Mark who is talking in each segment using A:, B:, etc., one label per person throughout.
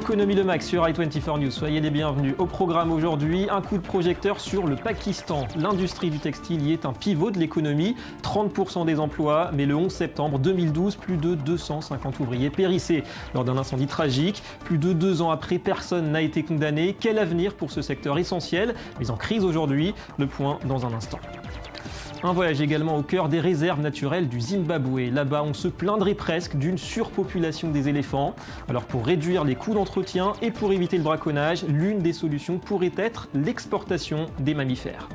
A: Économie le max sur i24 News. Soyez les bienvenus. Au programme aujourd'hui, un coup de projecteur sur le Pakistan. L'industrie du textile y est un pivot de l'économie. 30% des emplois, mais le 11 septembre 2012, plus de 250 ouvriers périssaient lors d'un incendie tragique. Plus de 2 ans après, personne n'a été condamné. Quel avenir pour ce secteur essentiel, mais en crise aujourd'hui? Le point dans un instant. Un voyage également au cœur des réserves naturelles du Zimbabwe. Là-bas, on se plaindrait presque d'une surpopulation des éléphants. Alors pour réduire les coûts d'entretien et pour éviter le braconnage, l'une des solutions pourrait être l'exportation des mammifères.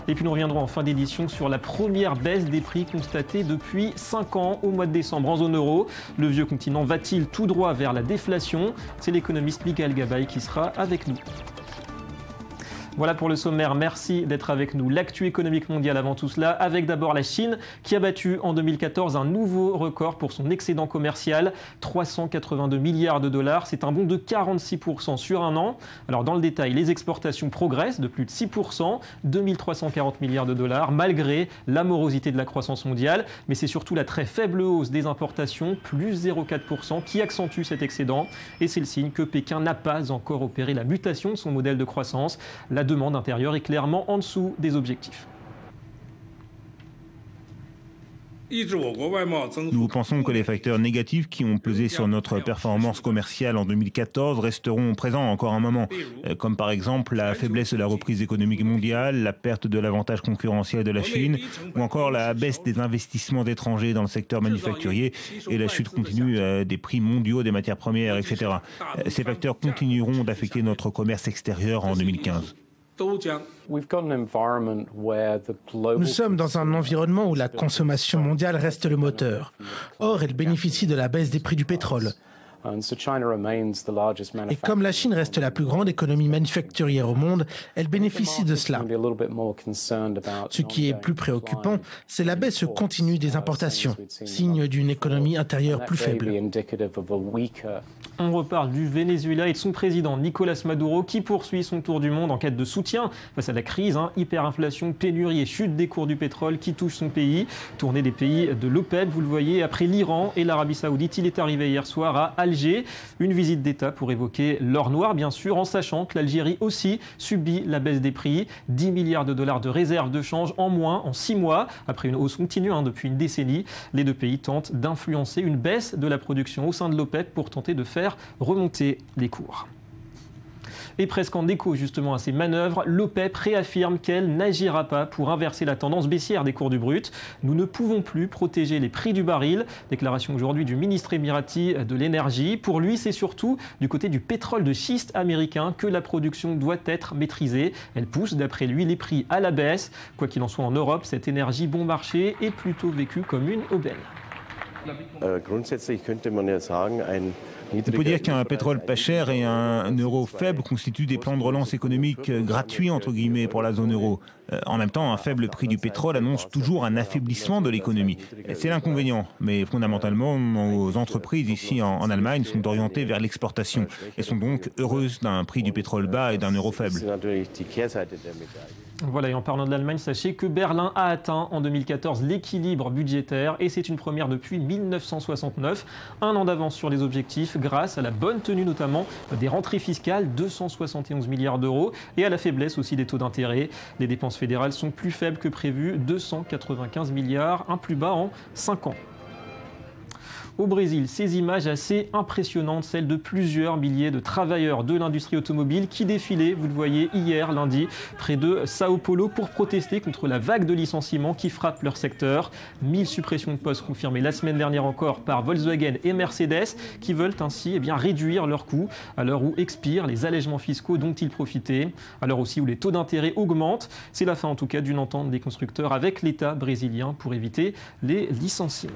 A: Et puis nous reviendrons en fin d'édition sur la première baisse des prix constatée depuis 5 ans au mois de décembre en zone euro. Le vieux continent va-t-il tout droit vers la déflation? C'est l'économiste Miguel Gabay qui sera avec nous. Voilà pour le sommaire, merci d'être avec nous. L'actu économique mondiale avant tout cela, avec d'abord la Chine qui a battu en 2014 un nouveau record pour son excédent commercial, 382 milliards de dollars. C'est un bond de 46% sur un an. Alors dans le détail, les exportations progressent de plus de 6%, 2340 milliards de dollars, malgré la morosité de la croissance mondiale. Mais c'est surtout la très faible hausse des importations, plus 0,4%, qui accentue cet excédent. Et c'est le signe que Pékin n'a pas encore opéré la mutation de son modèle de croissance. La demande intérieure est clairement en dessous des objectifs.
B: Nous pensons que les facteurs négatifs qui ont pesé sur notre performance commerciale en 2014 resteront présents encore un moment, comme par exemple la faiblesse de la reprise économique mondiale, la perte de l'avantage concurrentiel de la Chine, ou encore la baisse des investissements étrangers dans le secteur manufacturier et la chute continue des prix mondiaux des matières premières, etc. Ces facteurs continueront d'affecter notre commerce extérieur en 2015.
C: Nous sommes dans un environnement où la consommation mondiale reste le moteur. Or, elle bénéficie de la baisse des prix du pétrole. Et comme la Chine reste la plus grande économie manufacturière au monde, elle bénéficie de cela. Ce qui est plus préoccupant, c'est la baisse continue des importations, signe d'une économie intérieure plus faible.
A: On reparle du Venezuela et de son président Nicolás Maduro qui poursuit son tour du monde en quête de soutien face à la crise, hyperinflation, pénurie et chute des cours du pétrole qui touchent son pays. Tournée des pays de l'OPEP, vous le voyez, après l'Iran et l'Arabie Saoudite, il est arrivé hier soir à Alger. Une visite d'État pour évoquer l'or noir, bien sûr, en sachant que l'Algérie aussi subit la baisse des prix. 10 milliards de dollars de réserves de change en moins en 6 mois, après une hausse continue depuis une décennie. Les deux pays tentent d'influencer une baisse de la production au sein de l'OPEP pour tenter de faire remonter les cours. Et presque en écho justement à ces manœuvres, l'OPEP réaffirme qu'elle n'agira pas pour inverser la tendance baissière des cours du brut. Nous ne pouvons plus protéger les prix du baril. Déclaration aujourd'hui du ministre émirati de l'énergie. Pour lui, c'est surtout du côté du pétrole de schiste américain que la production doit être maîtrisée. Elle pousse d'après lui les prix à la baisse. Quoi qu'il en soit en Europe, cette énergie bon marché est plutôt vécue comme une aubaine.
B: On peut dire qu'un pétrole pas cher et un euro faible constituent des plans de relance économique gratuits entre guillemets pour la zone euro. En même temps, un faible prix du pétrole annonce toujours un affaiblissement de l'économie. C'est l'inconvénient, mais fondamentalement, nos entreprises ici en Allemagne sont orientées vers l'exportation et sont donc heureuses d'un prix du pétrole bas et d'un euro faible.
A: Voilà, et en parlant de l'Allemagne, sachez que Berlin a atteint en 2014 l'équilibre budgétaire et c'est une première depuis 1969. Un an d'avance sur les objectifs grâce à la bonne tenue notamment des rentrées fiscales, 271 milliards d'euros, et à la faiblesse aussi des taux d'intérêt. Les dépenses fédérales sont plus faibles que prévu, 295 milliards, un plus bas en 5 ans. Au Brésil, ces images assez impressionnantes, celles de plusieurs milliers de travailleurs de l'industrie automobile qui défilaient, vous le voyez, hier lundi, près de Sao Paulo pour protester contre la vague de licenciements qui frappe leur secteur. 1000 suppressions de postes confirmées la semaine dernière encore par Volkswagen et Mercedes qui veulent ainsi réduire leurs coûts à l'heure où expirent les allègements fiscaux dont ils profitaient, à l'heure aussi où les taux d'intérêt augmentent. C'est la fin en tout cas d'une entente des constructeurs avec l'État brésilien pour éviter les licenciements.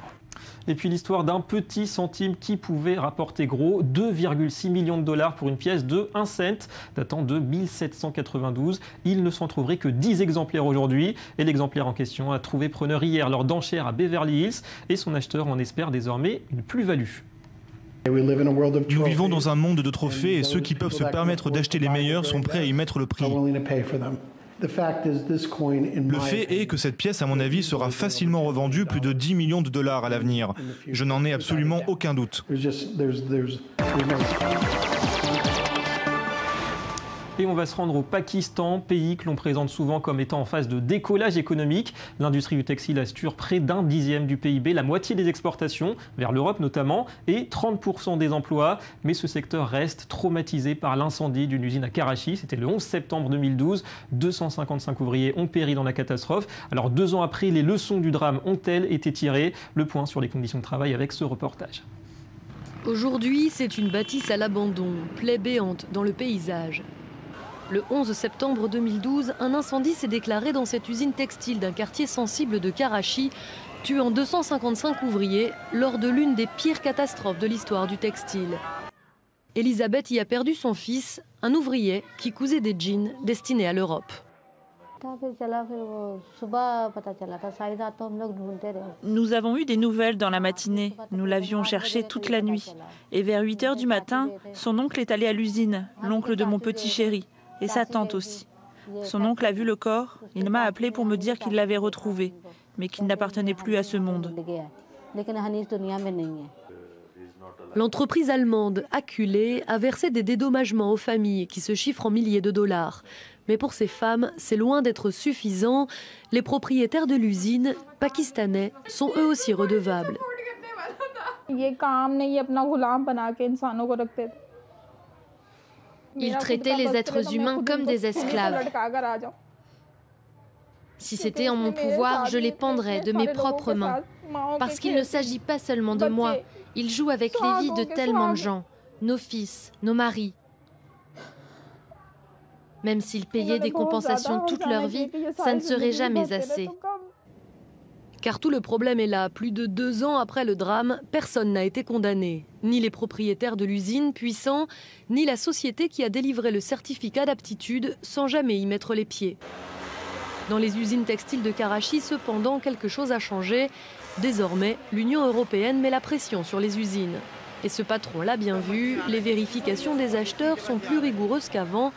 A: Et puis l'histoire d'un petit centime qui pouvait rapporter gros, 2,6 millions de dollars pour une pièce de 1 cent datant de 1792. Il ne s'en trouverait que 10 exemplaires aujourd'hui et l'exemplaire en question a trouvé preneur hier lors d'enchères à Beverly Hills et son acheteur en espère désormais une plus-value.
D: Nous vivons dans un monde de trophées et ceux qui peuvent se permettre d'acheter les meilleurs sont prêts à y mettre le prix. Le fait est que cette pièce, à mon avis, sera facilement revendue plus de 10 millions de dollars à l'avenir. Je n'en ai absolument aucun doute.
A: Et on va se rendre au Pakistan, pays que l'on présente souvent comme étant en phase de décollage économique. L'industrie du textile assure près d'un dixième du PIB, la moitié des exportations, vers l'Europe notamment, et 30% des emplois. Mais ce secteur reste traumatisé par l'incendie d'une usine à Karachi. C'était le 11 septembre 2012. 255 ouvriers ont péri dans la catastrophe. Alors 2 ans après, les leçons du drame ont-elles été tirées? Le point sur les conditions de travail avec ce reportage.
E: Aujourd'hui, c'est une bâtisse à l'abandon, plaie béante dans le paysage. Le 11 septembre 2012, un incendie s'est déclaré dans cette usine textile d'un quartier sensible de Karachi, tuant 255 ouvriers lors de l'une des pires catastrophes de l'histoire du textile. Elisabeth y a perdu son fils, un ouvrier qui cousait des jeans destinés à l'Europe.
F: Nous avons eu des nouvelles dans la matinée. Nous l'avions cherché toute la nuit. Et vers 8 h du matin, son oncle est allé à l'usine, l'oncle de mon petit chéri, et sa tante aussi. Son oncle a vu le corps. Il m'a appelé pour me dire qu'il l'avait retrouvé, mais qu'il n'appartenait plus à ce monde.
E: L'entreprise allemande, acculée, a versé des dédommagements aux familles qui se chiffrent en milliers de dollars. Mais pour ces femmes, c'est loin d'être suffisant. Les propriétaires de l'usine, pakistanais, sont eux aussi redevables. Ils traitaient les êtres humains comme des esclaves. Si c'était en mon pouvoir, je les pendrais de mes propres mains. Parce qu'il ne s'agit pas seulement de moi. Ils jouent avec les vies de tellement de gens. Nos fils, nos maris. Même s'ils payaient des compensations toute leur vie, ça ne serait jamais assez. Car tout le problème est là. Plus de 2 ans après le drame, personne n'a été condamné. Ni les propriétaires de l'usine puissants, ni la société qui a délivré le certificat d'aptitude sans jamais y mettre les pieds. Dans les usines textiles de Karachi, cependant, quelque chose a changé. Désormais, l'Union européenne met la pression sur les usines. Et ce patron l'a bien vu, les vérifications des acheteurs sont plus rigoureuses qu'avant.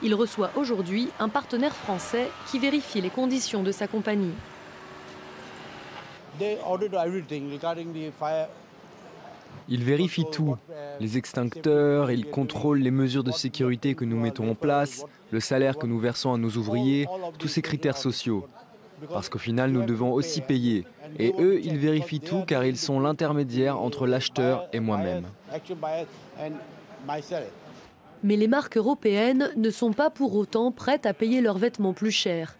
E: Il reçoit aujourd'hui un partenaire français qui vérifie les conditions de sa compagnie.
G: Ils vérifient tout, les extincteurs, ils contrôlent les mesures de sécurité que nous mettons en place, le salaire que nous versons à nos ouvriers, tous ces critères sociaux. Parce qu'au final, nous devons aussi payer. Et eux, ils vérifient tout car ils sont l'intermédiaire entre l'acheteur et moi-même.
E: Mais les marques européennes ne sont pas pour autant prêtes à payer leurs vêtements plus chers.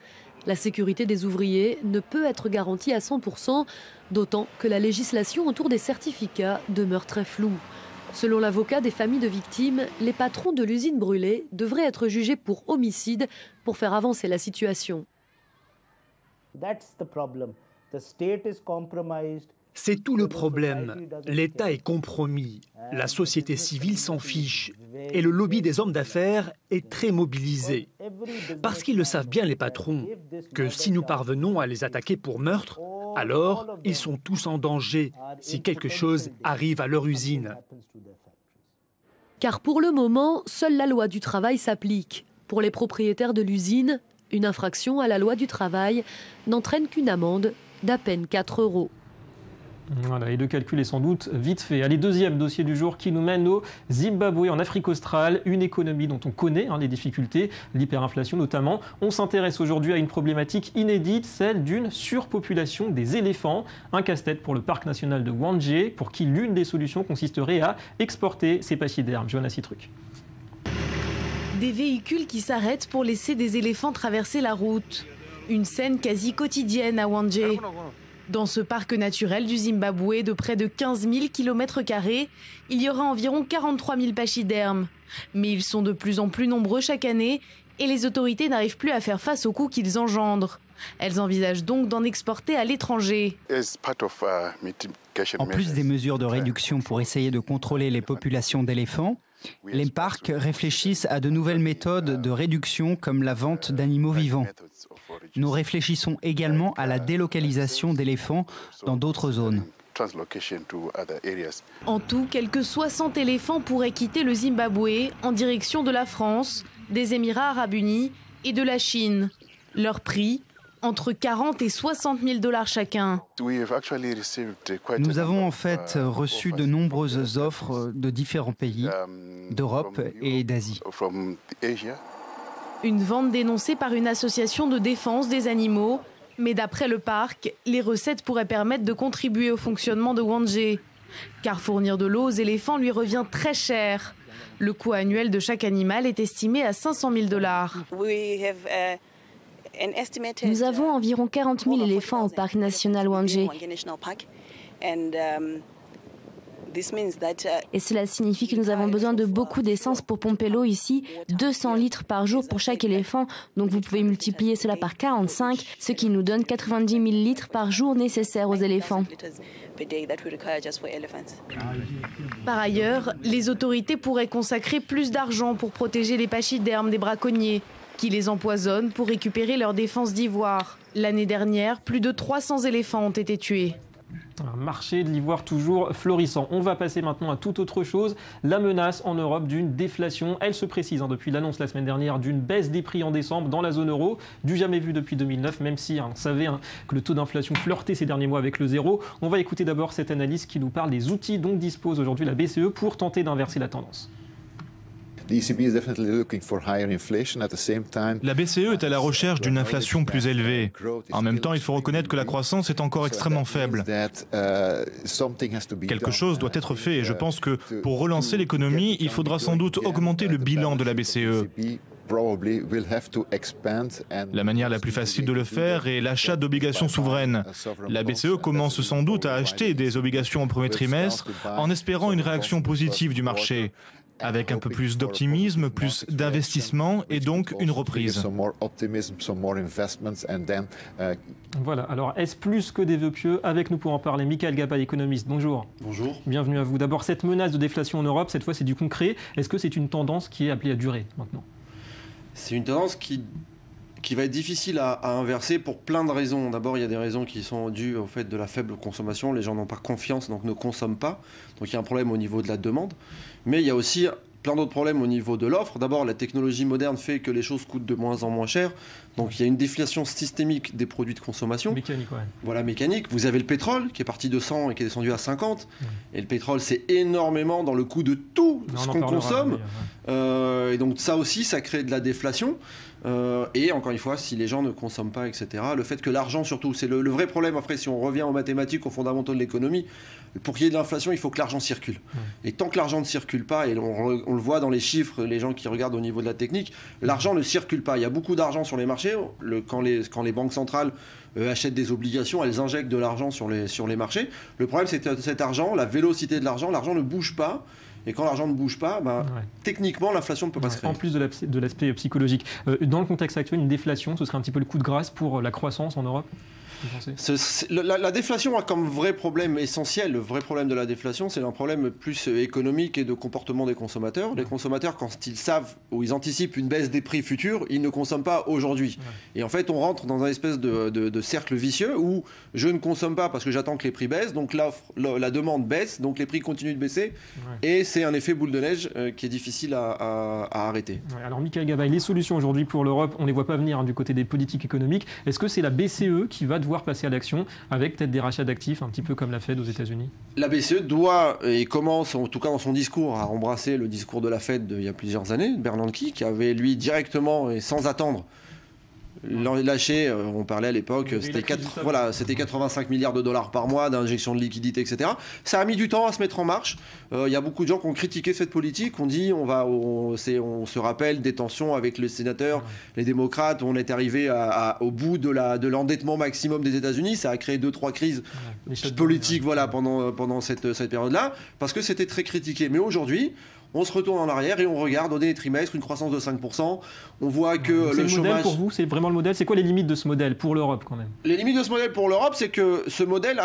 E: La sécurité des ouvriers ne peut être garantie à 100%, d'autant que la législation autour des certificats demeure très floue. Selon l'avocat des familles de victimes, les patrons de l'usine brûlée devraient être jugés pour homicide pour faire avancer la situation.
H: C'est tout le problème. L'État est compromis, la société civile s'en fiche et le lobby des hommes d'affaires est très mobilisé. Parce qu'ils le savent bien, les patrons, que si nous parvenons à les attaquer pour meurtre, alors ils sont tous en danger si quelque chose arrive à leur usine.
E: Car pour le moment, seule la loi du travail s'applique. Pour les propriétaires de l'usine, une infraction à la loi du travail n'entraîne qu'une amende d'à peine 4 €.
A: Voilà, et le calcul est sans doute vite fait. Allez, deuxième dossier du jour qui nous mène au Zimbabwe, en Afrique australe, une économie dont on connaît les difficultés, l'hyperinflation notamment. On s'intéresse aujourd'hui à une problématique inédite, celle d'une surpopulation des éléphants. Un casse-tête pour le parc national de Hwange, pour qui l'une des solutions consisterait à exporter ces pachydermes. Johanna Citruc.
I: Des véhicules qui s'arrêtent pour laisser des éléphants traverser la route. Une scène quasi quotidienne à Hwange. Dans ce parc naturel du Zimbabwe de près de 15 000 km², il y aura environ 43 000 pachydermes. Mais ils sont de plus en plus nombreux chaque année et les autorités n'arrivent plus à faire face aux coûts qu'ils engendrent. Elles envisagent donc d'en exporter à l'étranger.
J: En plus des mesures de réduction pour essayer de contrôler les populations d'éléphants, les parcs réfléchissent à de nouvelles méthodes de réduction comme la vente d'animaux vivants. Nous réfléchissons également à la délocalisation d'éléphants dans d'autres zones.
I: En tout, quelques 60 éléphants pourraient quitter le Zimbabwe en direction de la France, des Émirats arabes unis et de la Chine. Leur prix, entre 40 et 60 000 $ chacun.
J: Nous avons en fait reçu de nombreuses offres de différents pays, d'Europe et d'Asie.
I: Une vente dénoncée par une association de défense des animaux. Mais d'après le parc, les recettes pourraient permettre de contribuer au fonctionnement de Hwanghae. Car fournir de l'eau aux éléphants lui revient très cher. Le coût annuel de chaque animal est estimé à 500 000 $.
K: Nous avons environ 40 000 éléphants au parc national Hwanghae. Et cela signifie que nous avons besoin de beaucoup d'essence pour pomper l'eau ici, 200 litres par jour pour chaque éléphant. Donc vous pouvez multiplier cela par 45, ce qui nous donne 90 000 litres par jour nécessaires aux éléphants.
I: Par ailleurs, les autorités pourraient consacrer plus d'argent pour protéger les pachydermes des braconniers, qui les empoisonnent pour récupérer leur défense d'ivoire. L'année dernière, plus de 300 éléphants ont été tués.
A: Un marché de l'ivoire toujours florissant. On va passer maintenant à toute autre chose. La menace en Europe d'une déflation. Elle se précise depuis l'annonce la semaine dernière d'une baisse des prix en décembre dans la zone euro, du jamais vu depuis 2009, même si on savait que le taux d'inflation flirtait ces derniers mois avec le zéro. On va écouter d'abord cette analyse qui nous parle des outils dont dispose aujourd'hui la BCE pour tenter d'inverser la tendance.
L: La BCE
D: est à la recherche d'une inflation plus élevée. En même temps, il faut reconnaître que la croissance est encore extrêmement faible. Quelque chose doit être fait et je pense que pour relancer l'économie, il faudra sans doute augmenter le bilan de la BCE. La manière la plus facile de le faire est l'achat d'obligations souveraines. La BCE commence sans doute à acheter des obligations au premier trimestre en espérant une réaction positive du marché, avec un peu plus d'optimisme, plus d'investissement et donc une reprise.
A: Voilà, alors est-ce plus que des vœux pieux? Avec nous pour en parler, Michael Gabay, économiste. Bonjour.
M: Bonjour.
A: Bienvenue à vous. D'abord, cette menace de déflation en Europe, cette fois c'est du concret. Est-ce que c'est une tendance qui est appelée à durer maintenant?
M: C'est une tendance qui va être difficile à inverser pour plein de raisons. D'abord, il y a des raisons qui sont dues au fait de la faible consommation. Les gens n'ont pas confiance, donc ne consomment pas. Donc il y a un problème au niveau de la demande. Mais il y a aussi plein d'autres problèmes au niveau de l'offre. D'abord, la technologie moderne fait que les choses coûtent de moins en moins cher. Donc il y a une déflation systémique des produits de consommation.
A: Mécanique, ouais.
M: Voilà, mécanique. Vous avez le pétrole qui est parti de 100 et qui est descendu à 50. Et le pétrole, c'est énormément dans le coût de tout ce qu'on consomme. Et donc ça aussi, ça crée de la déflation. Et encore une fois, si les gens ne consomment pas, etc., le fait que l'argent, surtout, c'est le vrai problème. Après, si on revient aux mathématiques, aux fondamentaux de l'économie, pour qu'il y ait de l'inflation, il faut que l'argent circule. Et tant que l'argent ne circule pas, et on le voit dans les chiffres, les gens qui regardent au niveau de la technique, l'argent ne circule pas. Il y a beaucoup d'argent sur les marchés. Quand les banques centrales achètent des obligations, elles injectent de l'argent sur les marchés. Le problème, c'est que cet argent, la vélocité de l'argent ne bouge pas. Et quand l'argent ne bouge pas, techniquement, l'inflation ne peut pas se créer.
A: En plus de l'aspect psychologique. Dans le contexte actuel, une déflation, ce serait un petit peu le coup de grâce pour la croissance en Europe?
M: La déflation a comme vrai problème essentiel, le vrai problème de la déflation, c'est un problème plus économique et de comportement des consommateurs. Les consommateurs, quand ils savent ou ils anticipent une baisse des prix futurs, ils ne consomment pas aujourd'hui. Et en fait, on rentre dans un espèce de cercle vicieux où je ne consomme pas parce que j'attends que les prix baissent, donc la demande baisse, donc les prix continuent de baisser. Et c'est un effet boule de neige qui est difficile à arrêter.
A: Alors, Michael Gabay, les solutions aujourd'hui pour l'Europe, on ne les voit pas venir du côté des politiques économiques. Est-ce que c'est la BCE qui va devoir passer à l'action avec peut-être des rachats d'actifs, un petit peu comme la Fed aux États-Unis?
M: La BCE doit et commence, en tout cas dans son discours, à embrasser le discours de la Fed il y a plusieurs années, Bernanke, qui avait lui directement et sans attendre lâché, on parlait à l'époque, c'était 85 milliards de dollars par mois d'injection de liquidités, etc. Ça a mis du temps à se mettre en marche. Il y a beaucoup de gens qui ont critiqué cette politique. On dit, on se rappelle des tensions avec les sénateurs, les démocrates. On est arrivé au bout de l'endettement maximum des États-Unis. Ça a créé 2-3 crises politiques pendant cette période-là, parce que c'était très critiqué. Mais aujourd'hui, on se retourne en arrière et on regarde au dernier trimestre une croissance de 5%. On voit que le chômage...
A: C'est le modèle pour vous? C'est vraiment le modèle? C'est quoi les limites de ce modèle pour l'Europe quand même?
M: Les limites de ce modèle pour l'Europe, c'est que ce modèle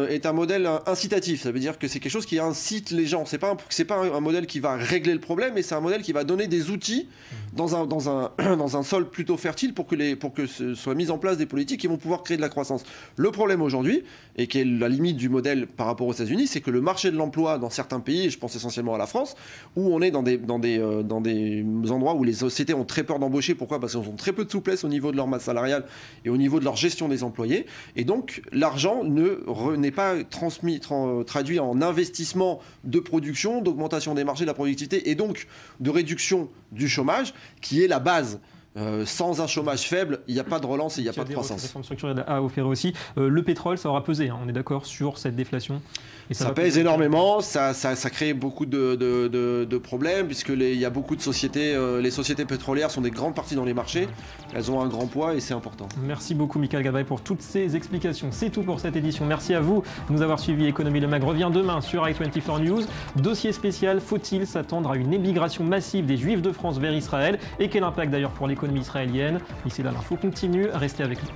M: est un modèle incitatif. Ça veut dire que c'est quelque chose qui incite les gens. C'est pas un modèle qui va régler le problème, mais c'est un modèle qui va donner des outils dans un sol plutôt fertile pour que soient mises en place des politiques qui vont pouvoir créer de la croissance. Le problème aujourd'hui, et qui est la limite du modèle par rapport aux États-Unis, c'est que le marché de l'emploi dans certains pays, et je pense essentiellement à la France, où on est dans des endroits où les sociétés ont très peur d'embaucher. Pourquoi? Parce qu'ils ont très peu de souplesse au niveau de leur masse salariale et au niveau de leur gestion des employés. Et donc, l'argent n'est pas traduit en investissement de production, d'augmentation des marchés, de la productivité et donc de réduction du chômage, qui est la base sans un chômage faible, il n'y a pas de relance et il n'y a pas de croissance.
A: Réformes structurelles à opérer aussi. Le pétrole, ça aura pesé, on est d'accord sur cette déflation.
M: Et ça pèse énormément, ça crée beaucoup de problèmes, puisqu'il y a beaucoup de sociétés, les sociétés pétrolières sont des grandes parties dans les marchés, elles ont un grand poids et c'est important.
A: Merci beaucoup Michael Gadret pour toutes ces explications. C'est tout pour cette édition. Merci à vous de nous avoir suivis. Économie Le Mag revient demain sur i24 News. Dossier spécial, faut-il s'attendre à une émigration massive des Juifs de France vers Israël? Et quel impact d'ailleurs pour l'économie israélienne? D'ici là, l'info continue, restez avec nous.